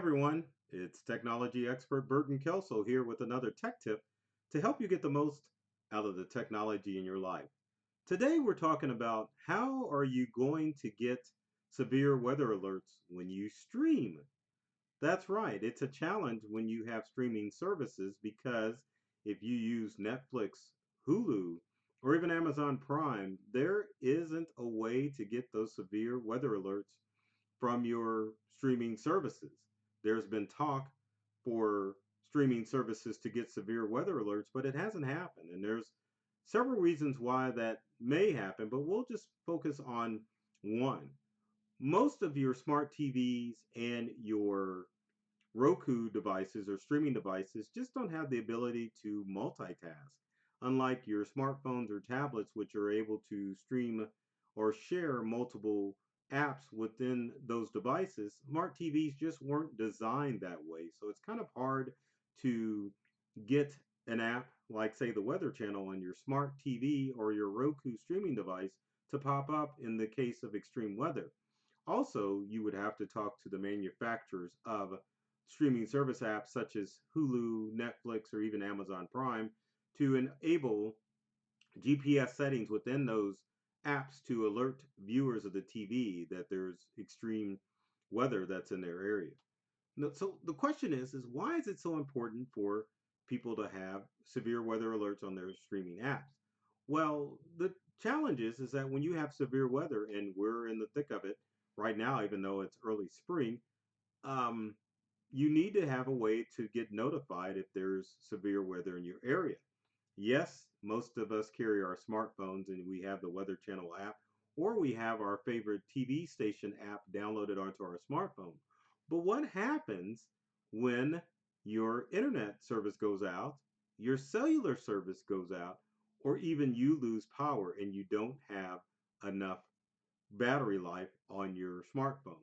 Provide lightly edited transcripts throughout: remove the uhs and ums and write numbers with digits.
everyone, it's technology expert Burton Kelso here with another tech tip to help you get the most out of the technology in your life. Today we're talking about how are you going to get severe weather alerts when you stream. That's right, it's a challenge when you have streaming services because if you use Netflix, Hulu, or even Amazon Prime, there isn't a way to get those severe weather alerts from your streaming services. There's been talk for streaming services to get severe weather alerts, but it hasn't happened. And there's several reasons why that may happen, but we'll just focus on one. Most of your smart TVs and your Roku devices or streaming devices just don't have the ability to multitask. Unlike your smartphones or tablets, which are able to stream or share multiple apps within those devices, smart TVs just weren't designed that way. So it's kind of hard to get an app like, say, the Weather Channel on your smart TV or your Roku streaming device to pop up in the case of extreme weather. Also, you would have to talk to the manufacturers of streaming service apps such as Hulu, Netflix, or even Amazon Prime to enable GPS settings within those apps to alert viewers of the TV that there's extreme weather that's in their area. So the question is why is it so important for people to have severe weather alerts on their streaming apps? Well, the challenge is that when you have severe weather, and we're in the thick of it right now, even though it's early spring, um, you need to have a way to get notified if there's severe weather in your area. Yes, most of us carry our smartphones and we have the Weather Channel app, or we have our favorite TV station app downloaded onto our smartphone. But what happens when your internet service goes out, your cellular service goes out, or even you lose power and you don't have enough battery life on your smartphone?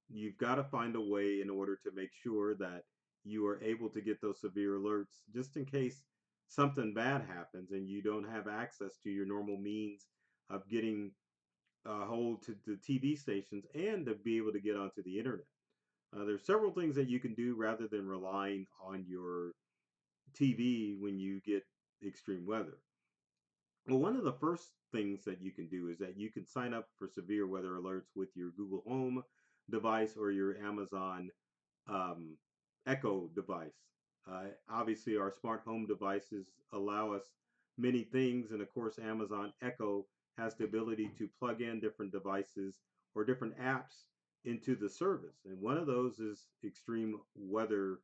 You've got to find a way in order to make sure that you are able to get those severe alerts just in case something bad happens and you don't have access to your normal means of getting a hold to the TV stations and to be able to get onto the internet. There's several things that you can do rather than relying on your TV when you get extreme weather. Well, one of the first things that you can do is that you can sign up for severe weather alerts with your Google Home device or your Amazon um, Echo device. Obviously, our smart home devices allow us many things, and of course, Amazon Echo has the ability to plug in different devices or different apps into the service. And one of those is extreme weather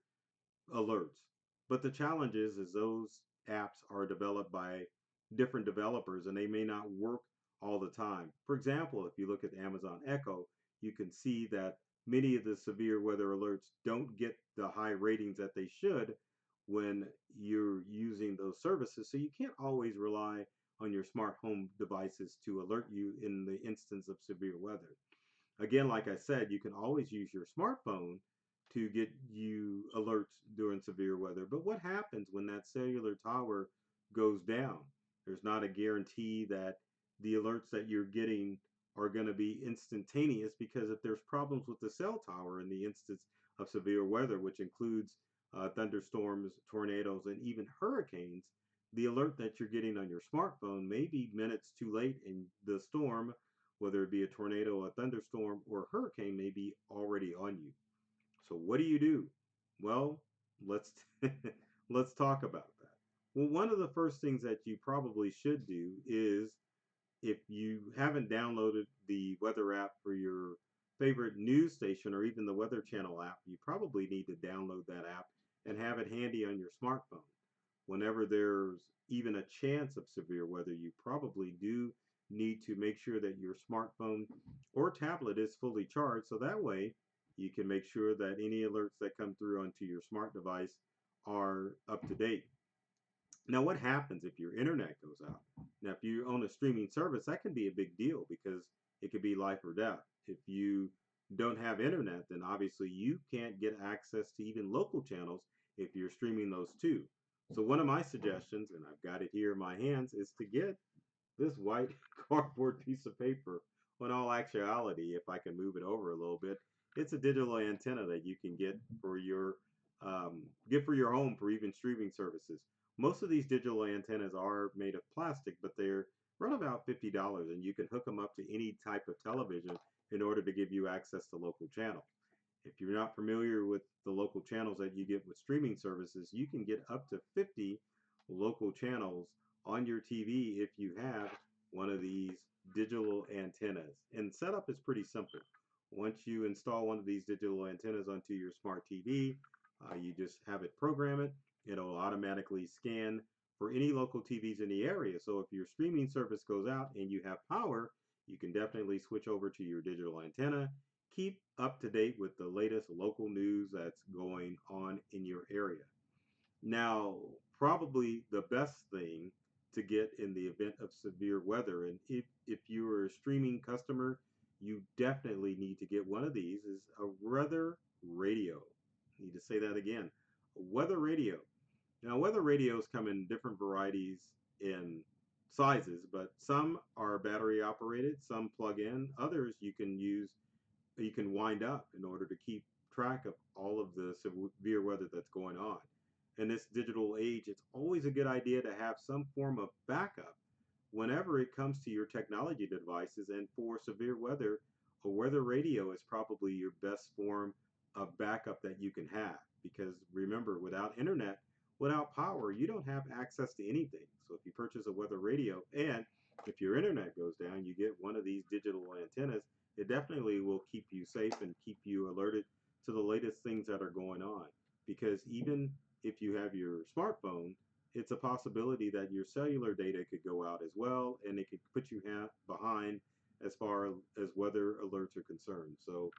alerts. But the challenge is those apps are developed by different developers and they may not work all the time. For example, if you look at Amazon Echo, you can see that many of the severe weather alerts don't get the high ratings that they should when you're using those services. So you can't always rely on your smart home devices to alert you in the instance of severe weather. Again, like I said, you can always use your smartphone to get you alerts during severe weather. But what happens when that cellular tower goes down? There's not a guarantee that the alerts that you're getting are going to be instantaneous, because if there's problems with the cell tower in the instance of severe weather, which includes thunderstorms, tornadoes, and even hurricanes, the alert that you're getting on your smartphone may be minutes too late, and the storm, whether it be a tornado, a thunderstorm, or a hurricane, may be already on you. So what do you do? Well, let's let's talk about that. Well, one of the first things that you probably should do is, if you haven't downloaded the weather app for your favorite news station or even the Weather Channel app, you probably need to download that app and have it handy on your smartphone. Whenever there's even a chance of severe weather, you probably do need to make sure that your smartphone or tablet is fully charged, so that way you can make sure that any alerts that come through onto your smart device are up to date. Now, what happens if your internet goes out? Now, if you own a streaming service, that can be a big deal because it could be life or death. If you don't have internet, then obviously you can't get access to even local channels if you're streaming those too. So, one of my suggestions, and I've got it here in my hands, is to get this white cardboard piece of paper. In all actuality, if I can move it over a little bit, It's a digital antenna that you can get for your home for even streaming services. Most of these digital antennas are made of plastic, but they're run about $50, and you can hook them up to any type of television in order to give you access to local channels. If you're not familiar with the local channels that you get with streaming services, you can get up to 50 local channels on your TV if you have one of these digital antennas. And setup is pretty simple. Once you install one of these digital antennas onto your smart TV, you just have it program it. It'll automatically scan for any local TVs in the area. So if your streaming service goes out and you have power, you can definitely switch over to your digital antenna. Keep up to date with the latest local news that's going on in your area. Now, probably the best thing to get in the event of severe weather, and if you're a streaming customer, you definitely need to get one of these, is a weather radio. I need to say that again. A weather radio. Now, weather radios come in different varieties in sizes, but some are battery operated, some plug in, others you can wind up in order to keep track of all of the severe weather that's going on. In this digital age, it's always a good idea to have some form of backup whenever it comes to your technology devices. And for severe weather, a weather radio is probably your best form of backup that you can have. Because remember, without internet, without power, you don't have access to anything. So if you purchase a weather radio and if your internet goes down, you get one of these digital antennas, it definitely will keep you safe and keep you alerted to the latest things that are going on. Because even if you have your smartphone, it's a possibility that your cellular data could go out as well, and it could put you behind as far as weather alerts are concerned. So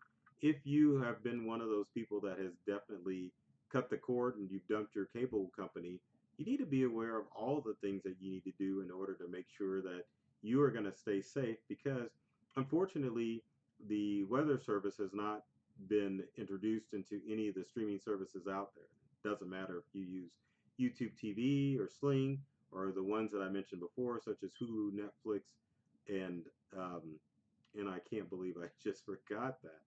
if you have been one of those people that has definitely cut the cord and you've dumped your cable company, you need to be aware of all the things that you need to do in order to make sure that you are going to stay safe, because unfortunately the weather service has not been introduced into any of the streaming services out there. It doesn't matter if you use YouTube TV or Sling or the ones that I mentioned before, such as Hulu, Netflix, and um, and I can't believe I just forgot that.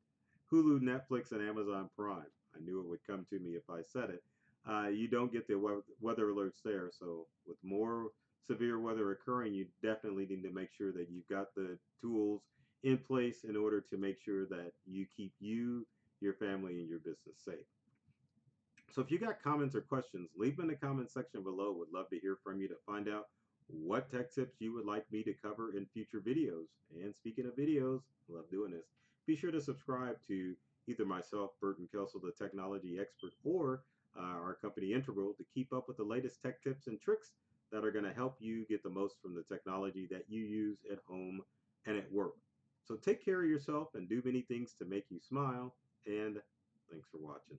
Hulu, Netflix, and Amazon Prime. I knew it would come to me if I said it. You don't get the weather alerts there. So with more severe weather occurring, you definitely need to make sure that you've got the tools in place in order to make sure that you keep you, your family, and your business safe. So if you got comments or questions, leave them in the comment section below. Would love to hear from you to find out what tech tips you would like me to cover in future videos. And speaking of videos, love doing this. Be sure to subscribe to either myself, Burton Kelso, the technology expert, or our company Integral to keep up with the latest tech tips and tricks that are going to help you get the most from the technology that you use at home and at work. So take care of yourself and do many things to make you smile. And thanks for watching.